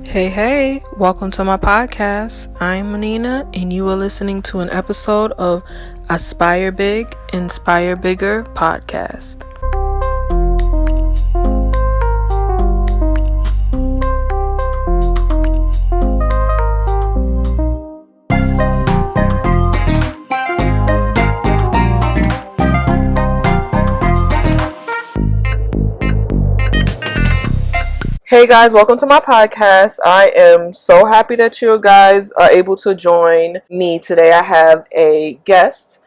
Hey, welcome to my podcast. I'm Manina, and you are listening to an episode of Aspire Big, Inspire Bigger podcast. Hey guys, welcome to my podcast. I am so happy that you guys are able to join me today. I have a guest.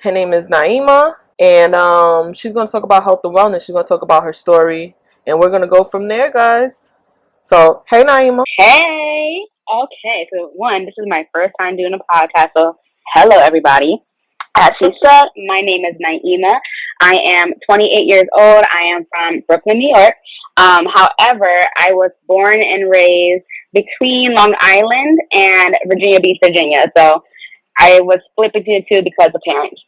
Her name is Naeema, and she's going to talk about health and wellness. She's going to talk about her story, and we're going to go from there, guys. So, hey Naeema. Hey. Okay, so this is my first time doing a podcast, so hello everybody. As she said, my name is Naeema. I am 28 years old. I am from Brooklyn, New York. However, I was born and raised between Long Island and Virginia Beach, Virginia. So I was split between the two because of parents.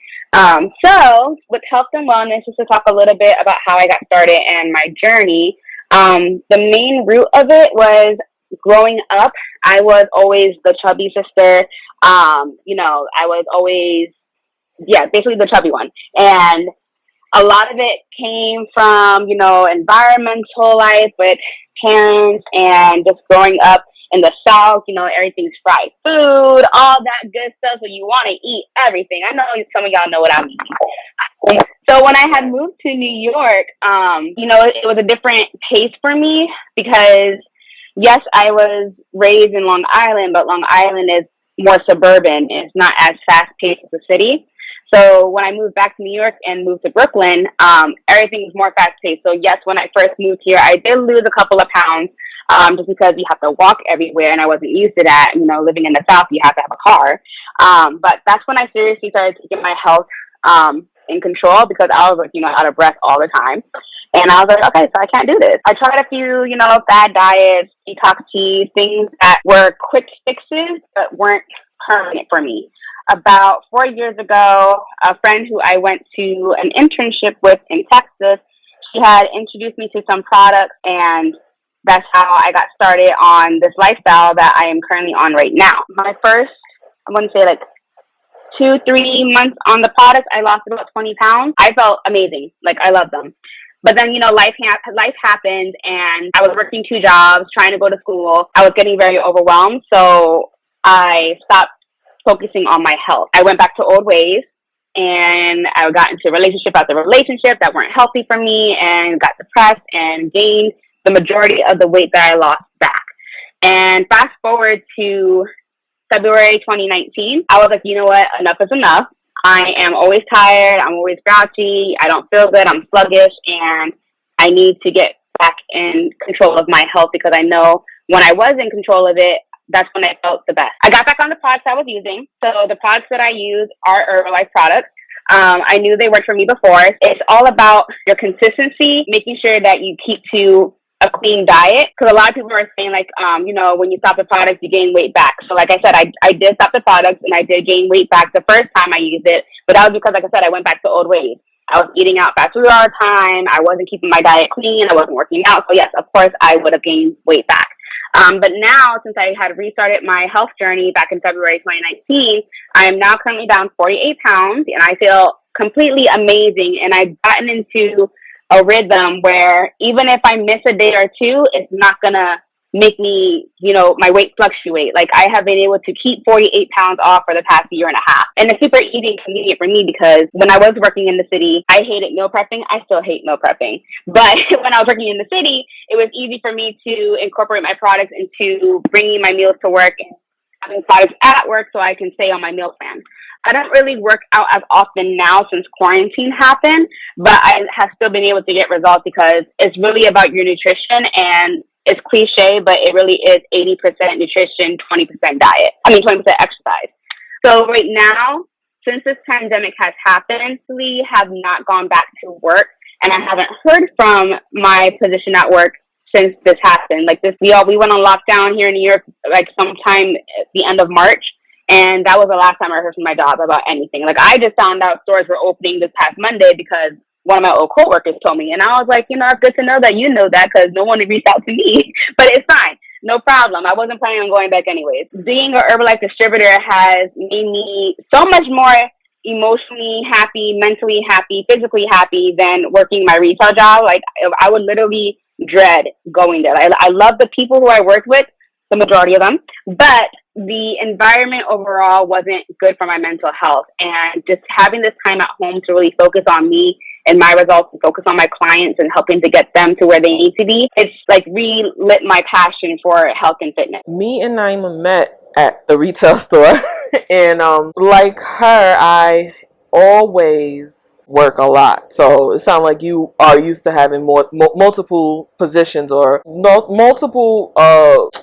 So with health and wellness, just to talk a little bit about how I got started and my journey. The main root of it was growing up. I was always the chubby sister. I was always basically the chubby one. And a lot of it came from, environmental life with parents and just growing up in the South, everything's fried food, all that good stuff. So you want to eat everything. I know some of y'all know what I mean. So when I had moved to New York, it was a different pace for me because, yes, I was raised in Long Island, but Long Island is more suburban. It's not as fast-paced as the city. So when I moved back to New York and moved to Brooklyn, everything was more fast-paced. So yes, when I first moved here, I did lose a couple of pounds just because you have to walk everywhere, and I wasn't used to that. Living in the South, you have to have a car. But that's when I seriously started taking my health in control because I was, out of breath all the time. And I was like, okay, so I can't do this. I tried a few, bad diets, detox teas, things that were quick fixes but weren't permanent for me. About 4 years ago, a friend who I went to an internship with in Texas, she had introduced me to some products, and that's how I got started on this lifestyle that I am currently on right now. My first, I want to say 2-3 months on the products, I lost about 20 pounds. I felt amazing. I love them. But then, life happened, and I was working 2 jobs, trying to go to school. I was getting very overwhelmed, so I stopped focusing on my health. I went back to old ways, and I got into relationship after relationship that weren't healthy for me, and got depressed and gained the majority of the weight that I lost back. And fast forward to February 2019, I was like, you know what? Enough is enough. I am always tired. I'm always grouchy. I don't feel good. I'm sluggish, and I need to get back in control of my health because I know when I was in control of it, that's when I felt the best. I got back on the products I was using. So the products that I use are Herbalife products. I knew they worked for me before. It's all about your consistency, making sure that you keep to a clean diet. Because a lot of people are saying when you stop the products, you gain weight back. So like I said, I did stop the products and I did gain weight back the first time I used it. But that was because, like I said, I went back to old ways. I was eating out fast food all the time. I wasn't keeping my diet clean. I wasn't working out. So yes, of course, I would have gained weight back. But now, since I had restarted my health journey back in February 2019, I am now currently down 48 pounds, and I feel completely amazing. And I've gotten into a rhythm where even if I miss a day or two, it's not going to make me, my weight fluctuate. I have been able to keep 48 pounds off for the past year and a half. And it's super easy and convenient for me because when I was working in the city, I hated meal prepping. I still hate meal prepping. But when I was working in the city, it was easy for me to incorporate my products into bringing my meals to work and having products at work so I can stay on my meal plan. I don't really work out as often now since quarantine happened, but I have still been able to get results because it's really about your nutrition, and it's cliche, but it really is 80% nutrition, 20% diet. 20% exercise. So right now, since this pandemic has happened, we have not gone back to work, and I haven't heard from my position at work since this happened. We went on lockdown here in New York, sometime at the end of March. And that was the last time I heard from my job about anything. I just found out stores were opening this past Monday because one of my old coworkers told me. And I was like, it's good to know that you know that because no one reached out to me. But it's fine. No problem. I wasn't planning on going back anyways. Being an Herbalife distributor has made me so much more emotionally happy, mentally happy, physically happy than working my retail job. Like, I would literally dread going there. I love the people who I worked with, the majority of them, but the environment overall wasn't good for my mental health. And just having this time at home to really focus on me and my results and focus on my clients and helping to get them to where they need to be, it's like relit my passion for health and fitness. Me and Naeema met at the retail store. And like her, I always work a lot. So it sounds like you are used to having multiple positions or multiple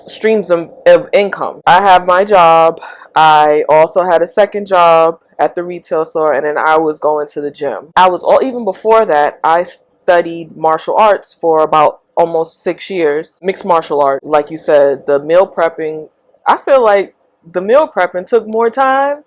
streams of income. I have my job. I also had a second job at the retail store, and then I was going to the gym. Even before that, I studied martial arts for about almost 6 years, mixed martial art. Like you said, the meal prepping, I feel like the meal prepping took more time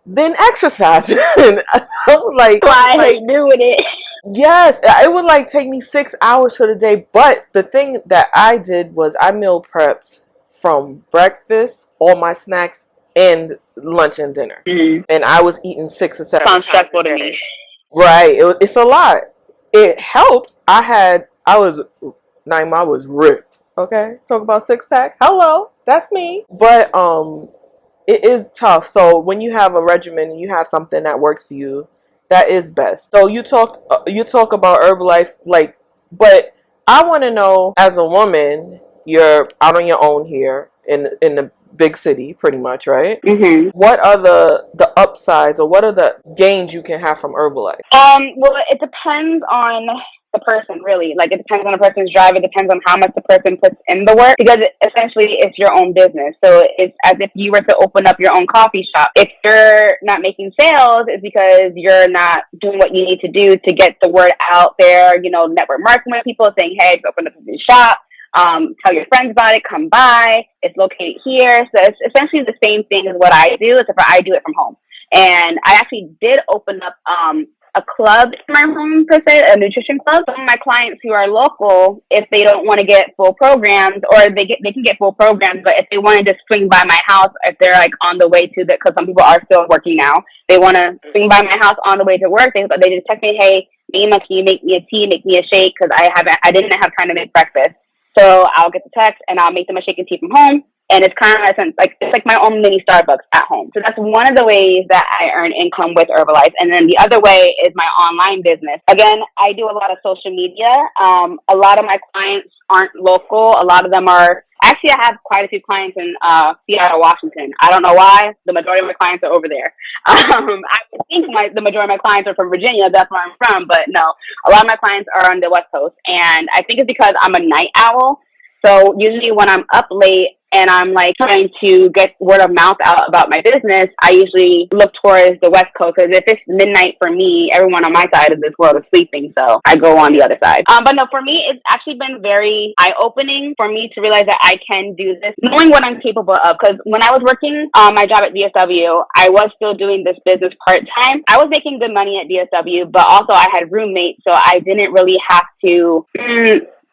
than exercising. I was like, why I hate doing it. Yes, it would like take me 6 hours for the day. But the thing that I did was I meal prepped from breakfast, all my snacks, and lunch and dinner. Mm-hmm. And I was eating 6 or 7 Sounds stressful to me. Right. It's a lot. It helped. I was ripped. Okay. Talk about six pack. Hello. That's me. But it is tough. So when you have a regimen and you have something that works for you, that is best. So you talk about Herbalife, like, but I want to know, as a woman, you're out on your own here in the big city, pretty much, right? Mm-hmm. What are the upsides, or what are the gains you can have from Herbalife? Well, it depends on the person, really. Like, it depends on the person's drive. It depends on how much the person puts in the work, because essentially it's your own business. So it's as if you were to open up your own coffee shop. If you're not making sales, it's because you're not doing what you need to do to get the word out there. You know, network marketing with people, saying, hey, just open up a new shop. Tell your friends about it. Come by. It's located here. So it's essentially the same thing as what I do, except for I do it from home. And I actually did open up a club in my home, per se, a nutrition club. Some of my clients who are local, if they don't want to get full programs, or they can get full programs, but if they want to just swing by my house, if they're like on the way to because some people are still working now, they want to swing by my house on the way to work, they just text me, hey, Naeema, can you make me a tea, make me a shake, because I didn't have time to make breakfast. So I'll get the text and I'll make them a shake and tea from home. And it's kind of it's like my own mini Starbucks at home. So that's one of the ways that I earn income with Herbalife. And then the other way is my online business. Again, I do a lot of social media. A lot of my clients aren't local. A lot of them are. Actually, I have quite a few clients in Seattle, Washington. I don't know why. The majority of my clients are over there. I would think the majority of my clients are from Virginia. That's where I'm from. But no, a lot of my clients are on the West Coast. And I think it's because I'm a night owl. So usually when I'm up late and I'm like trying to get word of mouth out about my business, I usually look towards the West Coast, because if it's midnight for me, everyone on my side of this world is sleeping, so I go on the other side. But no, for me, it's actually been very eye-opening for me to realize that I can do this, knowing what I'm capable of. Because when I was working my job at DSW, I was still doing this business part-time. I was making good money at DSW, but also I had roommates, so I didn't really have to...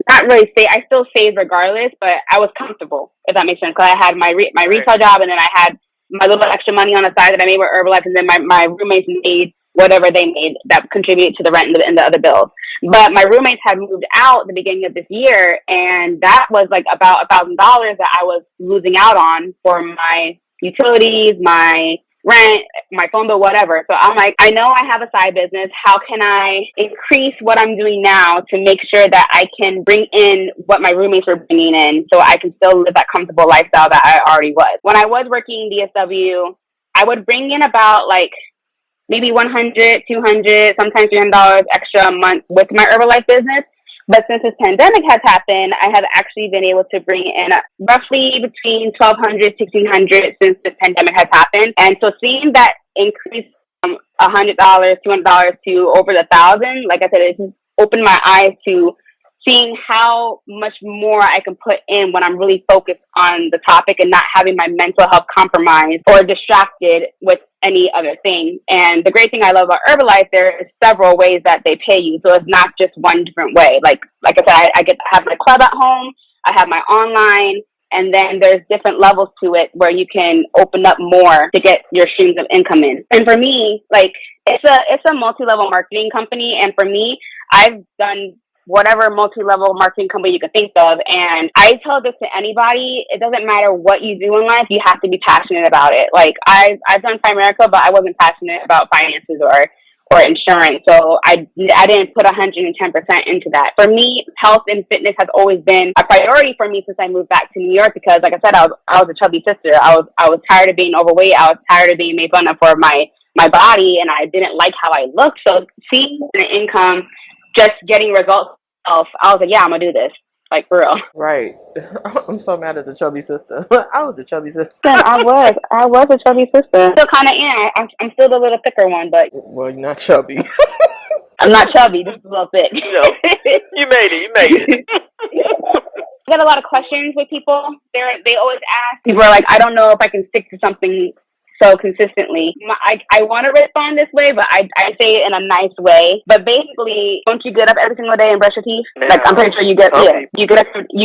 not really say, I still saved regardless, but I was comfortable, if that makes sense. Because I had my retail job, and then I had my little extra money on the side that I made with Herbalife, and then my roommates made whatever they made that contributed to the rent and the other bills. But my roommates had moved out at the beginning of this year, and that was like about $1,000 that I was losing out on for my utilities, my rent, my phone bill, whatever. So I'm like, I know I have a side business. How can I increase what I'm doing now to make sure that I can bring in what my roommates were bringing in, so I can still live that comfortable lifestyle that I already was. When I was working DSW, I would bring in about like maybe $100, $200, sometimes $300 extra a month with my Herbalife business. But since this pandemic has happened, I have actually been able to bring in roughly between $1,200, $1,600 since this pandemic has happened. And so seeing that increase from $100, $200 to over $1,000, like I said, it just opened my eyes to seeing how much more I can put in when I'm really focused on the topic and not having my mental health compromised or distracted with any other thing. And the great thing I love about Herbalife, there is several ways that they pay you. So it's not just one different way. Like I said, I have my club at home. I have my online. And then there's different levels to it where you can open up more to get your streams of income in. And for me, like, it's a multi-level marketing company. And for me, I've done whatever multi-level marketing company you could think of. And I tell this to anybody, it doesn't matter what you do in life, you have to be passionate about it. Like, I've done Primerica, but I wasn't passionate about finances or insurance. So I didn't put 110% into that. For me, health and fitness has always been a priority for me since I moved back to New York, because like I said, I was a chubby sister. I was tired of being overweight. I was tired of being made fun of for my body, and I didn't like how I looked. So seeing the income, just getting results, I was like, yeah, I'm gonna do this. Like, for real. Right. I'm so mad at the chubby sister. I was a chubby sister. I was a chubby sister. Still kind of am. I'm still the little thicker one, but. Well, you're not chubby. I'm not chubby, just a little thick. No, you made it. I get a lot of questions with people. They always ask. People are like, I don't know if I can stick to something so consistently. I want to respond this way, but I say it in a nice way. But basically, don't you get up every single day and brush your teeth? Yeah. Like, I'm pretty sure you get you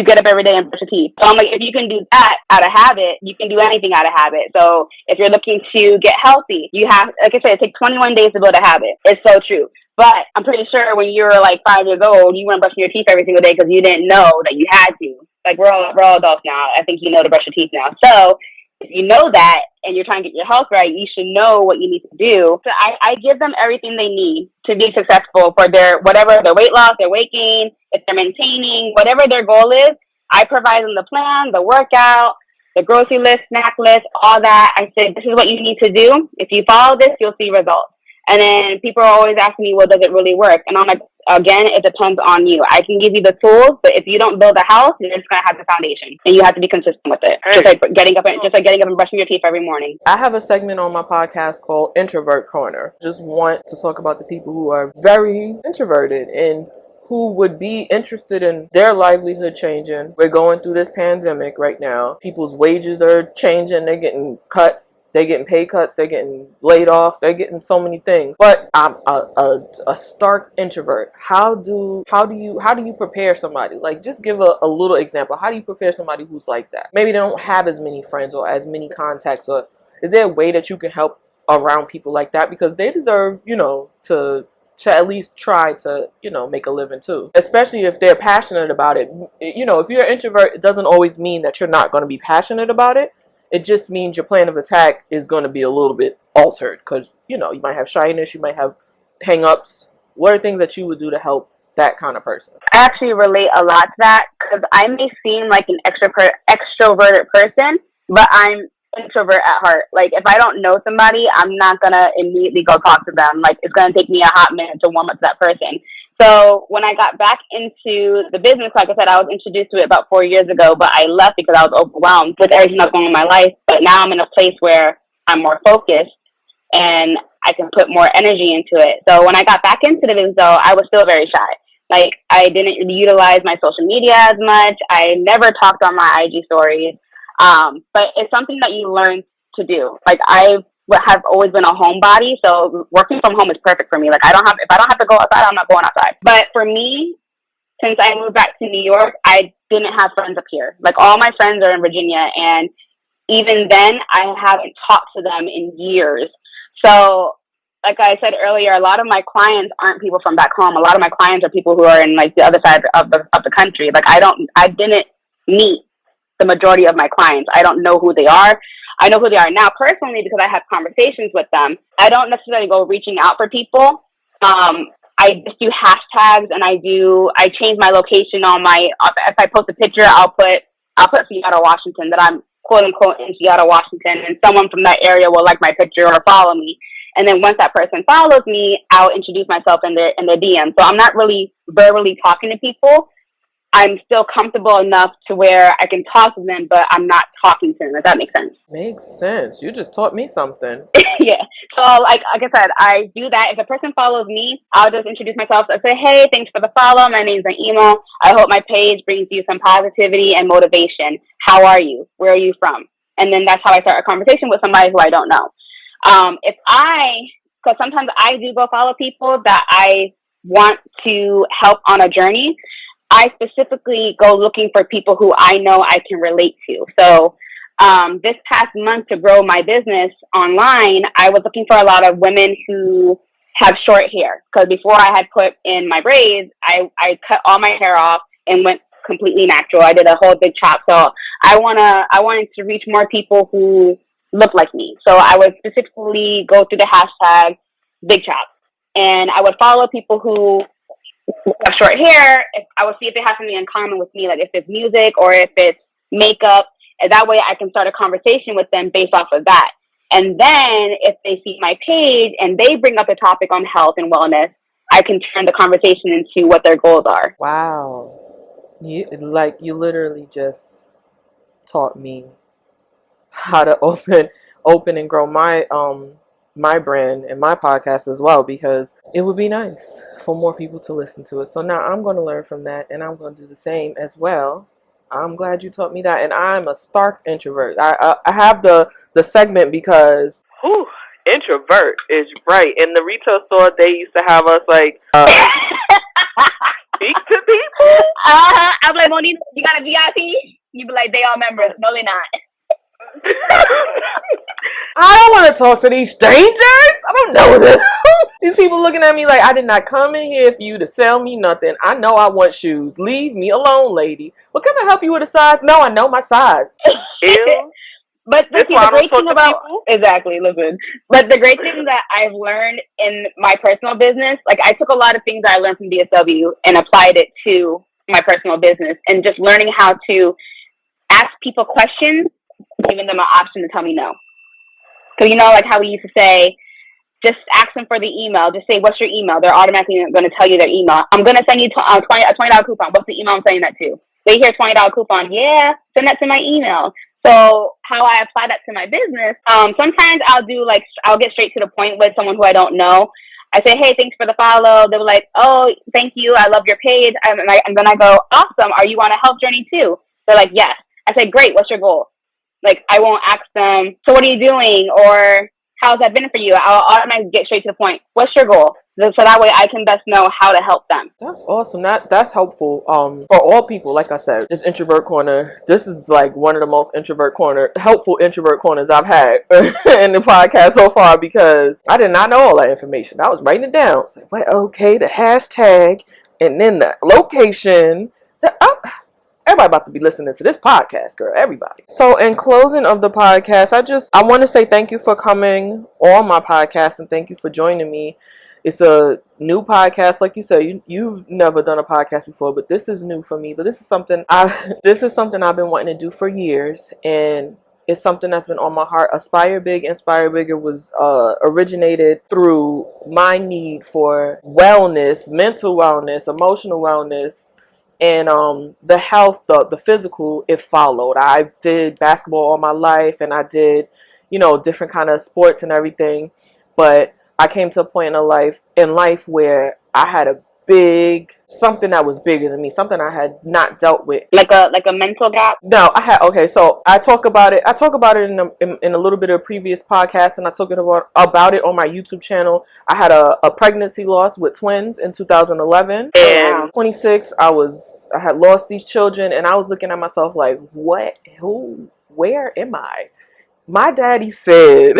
get up every day and brush your teeth. So I'm like, if you can do that out of habit, you can do anything out of habit. So if you're looking to get healthy, you have, like I said, it takes 21 days to build a habit. It's so true. But I'm pretty sure when you were like 5 years old, you weren't brushing your teeth every single day because you didn't know that you had to. Like, we're all adults now. I think you know to brush your teeth now. So if you know that and you're trying to get your health right, you should know what you need to do. So I give them everything they need to be successful for their weight loss, their weight gain, if they're maintaining, whatever their goal is. I provide them the plan, the workout, the grocery list, snack list, all that. I said, this is what you need to do. If you follow this, you'll see results. And then people are always asking me, well, does it really work? And I'm like, again, it depends on you. I can give you the tools, but if you don't build a house, you're just going to have the foundation. And you have to be consistent with it. Hey. Just like getting up and brushing your teeth every morning. I have a segment on my podcast called Introvert Corner. Just want to talk about the people who are very introverted and who would be interested in their livelihood changing. We're going through this pandemic right now. People's wages are changing. They're getting cut. They're getting pay cuts. They're getting laid off. They're getting so many things. But I'm a stark introvert. How do you prepare somebody? Like, just give a little example. How do you prepare somebody who's like that? Maybe they don't have as many friends or as many contacts. Or is there a way that you can help around people like that? Because they deserve, to at least try to, make a living too. Especially if they're passionate about it. If you're an introvert, it doesn't always mean that you're not going to be passionate about it. It just means your plan of attack is going to be a little bit altered because, you might have shyness, you might have hang-ups. What are things that you would do to help that kind of person? I actually relate a lot to that because I may seem like an extroverted person, but I'm introvert at heart. Like, if I don't know somebody, I'm not going to immediately go talk to them. Like, it's going to take me a hot minute to warm up to that person. So when I got back into the business, like I said, I was introduced to it about 4 years ago, but I left because I was overwhelmed with everything that's going on in my life. But now I'm in a place where I'm more focused and I can put more energy into it. So when I got back into the business, though, I was still very shy. Like, I didn't utilize my social media as much. I never talked on my IG stories. But it's something that you learn to do. Like, I have always been a homebody, so working from home is perfect for me. Like, if I don't have to go outside, I'm not going outside. But for me, since I moved back to New York, I didn't have friends up here. Like, all my friends are in Virginia, and even then, I haven't talked to them in years. So, like I said earlier, a lot of my clients aren't people from back home. A lot of my clients are people who are in, like, the other side of the country. Like, I didn't meet the majority of my clients. I don't know who they are. I know who they are now personally because I have conversations with them. I don't necessarily go reaching out for people. I just do hashtags, and I change my location on if I post a picture, I'll put Seattle, Washington, that I'm quote unquote in Seattle, Washington, and someone from that area will like my picture or follow me. And then once that person follows me, I'll introduce myself in their DM. So I'm not really verbally talking to people. I'm still comfortable enough to where I can talk to them, but I'm not talking to them, if that makes sense. Makes sense. You just taught me something. Yeah. So, like I said, I do that. If a person follows me, I'll just introduce myself. I say, hey, thanks for the follow. My name's Naeema. I hope my page brings you some positivity and motivation. How are you? Where are you from? And then that's how I start a conversation with somebody who I don't know. Because sometimes I do go follow people that I want to help on a journey. I specifically go looking for people who I know I can relate to. So this past month, to grow my business online, I was looking for a lot of women who have short hair, because before I had put in my braids, I cut all my hair off and went completely natural. I did a whole big chop. So I wanted to reach more people who look like me. So I would specifically go through the hashtag big chop, and I would follow people who have short hair. If I would see if they have something in common with me, like if it's music or if it's makeup, and that way I can start a conversation with them based off of that. And then if they see my page and they bring up a topic on health and wellness, I can turn the conversation into what their goals are. Wow. You literally just taught me how to open and grow my brand and my podcast as well, because it would be nice for more people to listen to it. So now I'm going to learn from that, and I'm going to do the same as well. I'm glad you taught me that, and I'm a stark introvert. I have the segment because introvert is right. In the retail store, they used to have us like speak to people. I'm like, Monique, you got a VIP? You be like, they all members. No, they're not. I don't want to talk to these strangers. I don't know them. These people looking at me like I did not come in here for you to sell me nothing. I know I want shoes. Leave me alone, lady. Well, can I help you with a size? No, I know my size. Ew. But the great thing about exactly, listen. But the great thing that I've learned in my personal business, like I took a lot of things that I learned from DSW and applied it to my personal business, and just learning how to ask people questions, giving them an option to tell me no. So you know, like how we used to say, just ask them for the email. Just say, what's your email? They're automatically going to tell you their email. I'm going to send you a $20 coupon. What's the email I'm sending that to? They hear $20 coupon. Yeah, send that to my email. So how I apply that to my business, sometimes I'll get straight to the point with someone who I don't know. I say, hey, thanks for the follow. They're like, oh, thank you. I love your page. And then I go, awesome. Are you on a health journey too? They're like, yes. I say, great. What's your goal? Like, I won't ask them, so what are you doing? Or how's that been for you? I'll automatically get straight to the point. What's your goal? So that way I can best know how to help them. That's awesome. That's helpful. For all people, like I said, this introvert corner. This is like one of the most helpful introvert corners I've had in the podcast so far, because I did not know all that information. I was writing it down. It's like, well, okay, the hashtag and then the location. Everybody about to be listening to this podcast, girl. Everybody. So in closing of the podcast, I want to say thank you for coming on my podcast, and thank you for joining me. It's a new podcast, like you said. You've never done a podcast before, but this is new for me. But this is something I've been wanting to do for years, and it's something that's been on my heart. Aspire Big, Inspire Bigger was originated through my need for wellness, mental wellness, emotional wellness, and the health, the physical. It followed. I did basketball all my life, and I did different kind of sports and everything, but I came to a point in life where I had something that was bigger than me, something I had not dealt with, like a mental gap. No, I had. Okay, so I talk about it in a little bit of a previous podcast, and I talk about it on my YouTube channel. I had a pregnancy loss with twins in 2011, and 26. I had lost these children, and I was looking at myself like, where am I? My daddy said,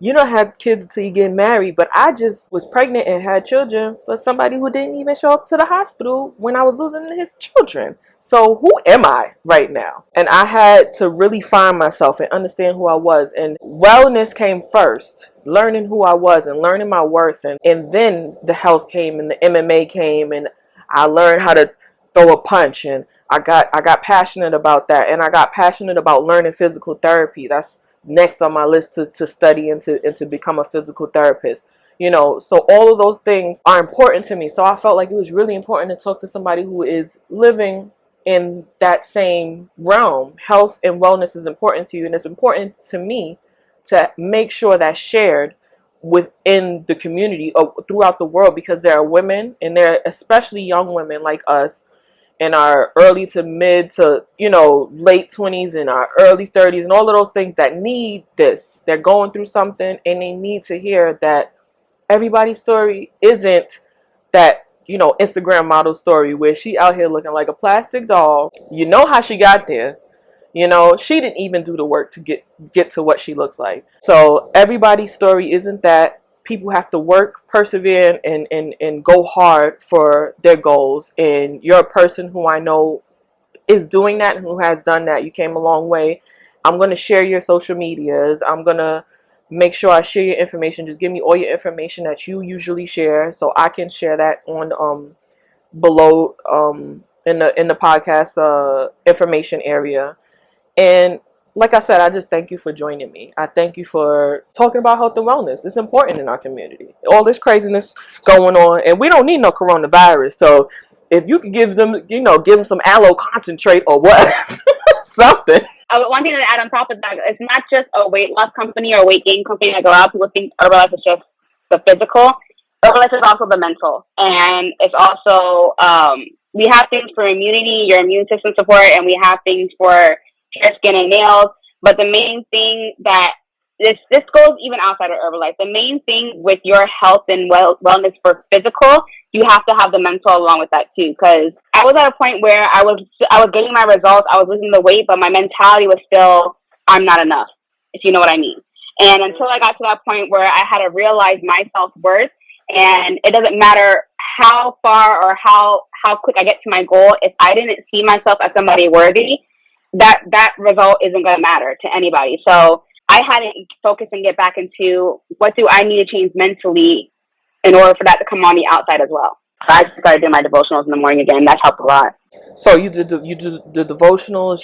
you don't have kids until you get married, but I just was pregnant and had children for somebody who didn't even show up to the hospital when I was losing his children. So who am I right now? And I had to really find myself and understand who I was. And wellness came first, learning who I was and learning my worth. And then the health came and the MMA came, and I learned how to throw a punch, and I got passionate about that. And I got passionate about learning physical therapy. That's next on my list to study and to become a physical therapist. So all of those things are important to me. So I felt like it was really important to talk to somebody who is living in that same realm. Health and wellness is important to you, and it's important to me to make sure that's shared within the community throughout the world, because there are women, and there are especially young women like us in our early to mid to late 20s and our early 30s and all of those things that need this. They're going through something, and they need to hear that everybody's story isn't that Instagram model story where she out here looking like a plastic doll. You know how she got there. She didn't even do the work to get to what she looks like. So everybody's story isn't that. People have to work, persevere, and go hard for their goals. And you're a person who I know is doing that and who has done that. You came a long way. I'm going to share your social medias. I'm going to make sure I share your information. Just give me all your information that you usually share so I can share that on below in the podcast information area. And like I said, I just thank you for joining me. I thank you for talking about health and wellness. It's important in our community. All this craziness going on, and we don't need no coronavirus. So if you could give them some aloe concentrate or what, something. One thing to add on top of that, it's not just a weight loss company or weight gain company. Like a lot of people think Herbalife is just the physical. Herbalife is also the mental, and it's also we have things for immunity, your immune system support, and we have things for hair, skin, and nails. But the main thing that this goes even outside of Herbalife. The main thing with your health and wellness for physical, you have to have the mental along with that too. Because I was at a point where I was getting my results, I was losing the weight, but my mentality was still, I'm not enough, if you know what I mean. And until I got to that point where I had to realize my self-worth, and it doesn't matter how far or how quick I get to my goal, if I didn't see myself as somebody worthy, that result isn't going to matter to anybody. So I had to focus and get back into what do I need to change mentally in order for that to come on the outside as well. So I just started doing my devotionals in the morning again. That helped a lot. So you did the devotionals.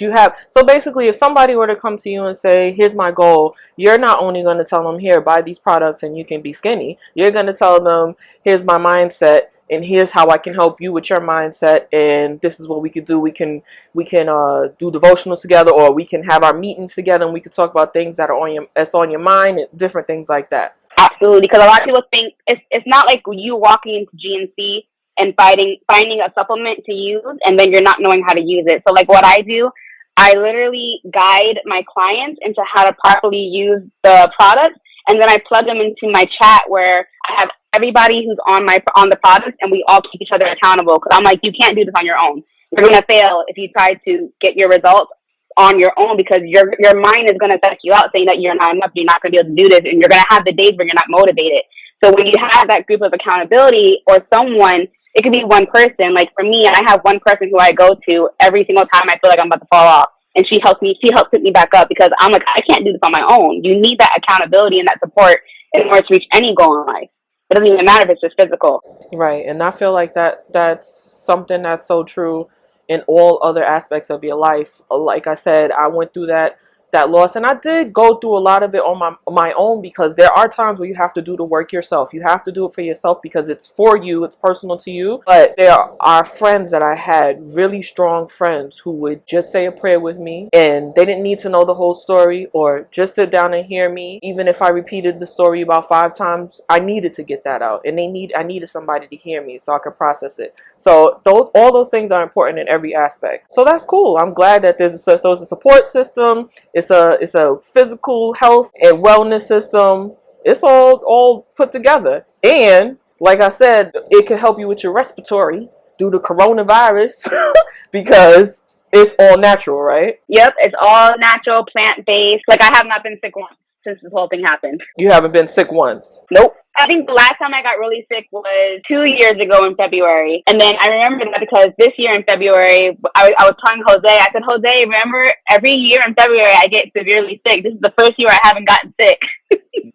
So basically, if somebody were to come to you and say, "Here's my goal," you're not only going to tell them, "Here, buy these products and you can be skinny." You're going to tell them, "Here's my mindset, and here's how I can help you with your mindset, and this is what we could do. We can do devotionals together, or we can have our meetings together, and we could talk about things that are on your mind, and different things like that." Absolutely, because a lot of people think it's not like you walking into GNC and finding a supplement to use, and then you're not knowing how to use it. So like what I do, I literally guide my clients into how to properly use the products, and then I plug them into my chat where I have everybody who's on the product, and we all keep each other accountable. Because I'm like, you can't do this on your own. You're gonna fail if you try to get your results on your own, because your mind is going to suck you out saying that you're not enough, you're not going to be able to do this, and you're going to have the days where you're not motivated. So when you have that group of accountability or someone, it could be one person. Like for me, I have one person who I go to every single time I feel like I'm about to fall off, and she helps pick me back up, because I'm like, I can't do this on my own. You need that accountability and that support in order to reach any goal in life. It doesn't even matter if it's just physical. Right, and I feel like that's something that's so true in all other aspects of your life. Like I said, I went through that loss, and I did go through a lot of it on my own, because there are times where you have to do the work yourself. You have to do it for yourself because it's for you, it's personal to you. But there are friends that I had, really strong friends, who would just say a prayer with me, and they didn't need to know the whole story or just sit down and hear me. Even if I repeated the story about 5 times, I needed to get that out, and I needed somebody to hear me so I could process it. So all those things are important in every aspect. So that's cool. I'm glad that it's a support system. It's a physical health and wellness system. It's all put together. And like I said, it can help you with your respiratory due to coronavirus because it's all natural, right? Yep, it's all natural, plant-based. Like I have not been sick once since this whole thing happened. You haven't been sick once? Nope. I think the last time I got really sick was 2 years ago in February. And then I remember that because this year in February, I was telling Jose, I said, Jose, remember, every year in February I get severely sick. This is the first year I haven't gotten sick.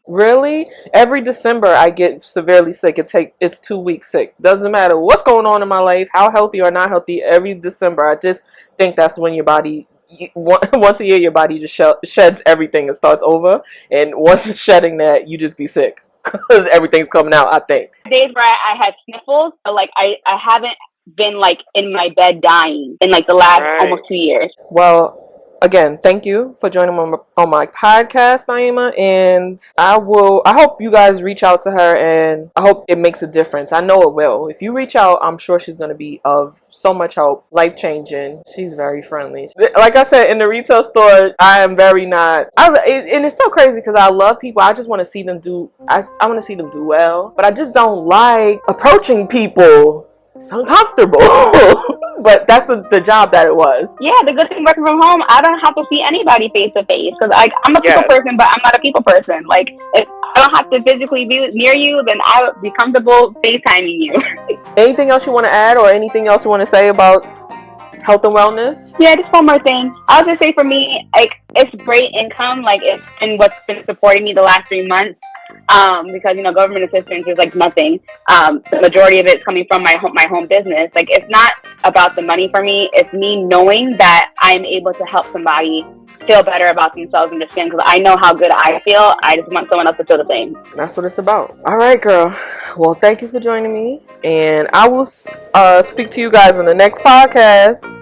Really? Every December I get severely sick. It's 2 weeks sick. Doesn't matter what's going on in my life, how healthy or not healthy, every December I just think that's when your body, once a year your body just sheds everything and starts over. And once it's shedding that, you just be sick. Because everything's coming out, I think. Days where I had sniffles, but like I haven't been like in my bed dying in like the last almost 2 years. Well, again, thank you for joining me on my podcast, Naeema, and I hope you guys reach out to her, and I hope it makes a difference. I know it will. If you reach out, I'm sure she's going to be of so much help, life-changing. She's very friendly. Like I said, in the retail store, I am very not, and it's so crazy because I love people. I just want to see them do, I want to see them do well, but I just don't like approaching people It's uncomfortable. But that's the job that it was. Yeah, the good thing working from home, I don't have to see anybody face to face. Because I'm a people person, but I'm not a people person. Like, if I don't have to physically be near you, then I would be comfortable FaceTiming you. Anything else you want to add or anything else you want to say about health and wellness? Yeah, just one more thing. I'll just say for me, like, it's great income. Like, it's been what's been supporting me the last 3 months. Because, you know, government assistance is like nothing. The majority of it's coming from my home business. Like, it's not about the money for me. It's me knowing that I'm able to help somebody feel better about themselves and their skin, because I know how good I feel. I just want someone else to feel the same. That's what it's about. All right, girl. Well, thank you for joining me, and I will speak to you guys in the next podcast.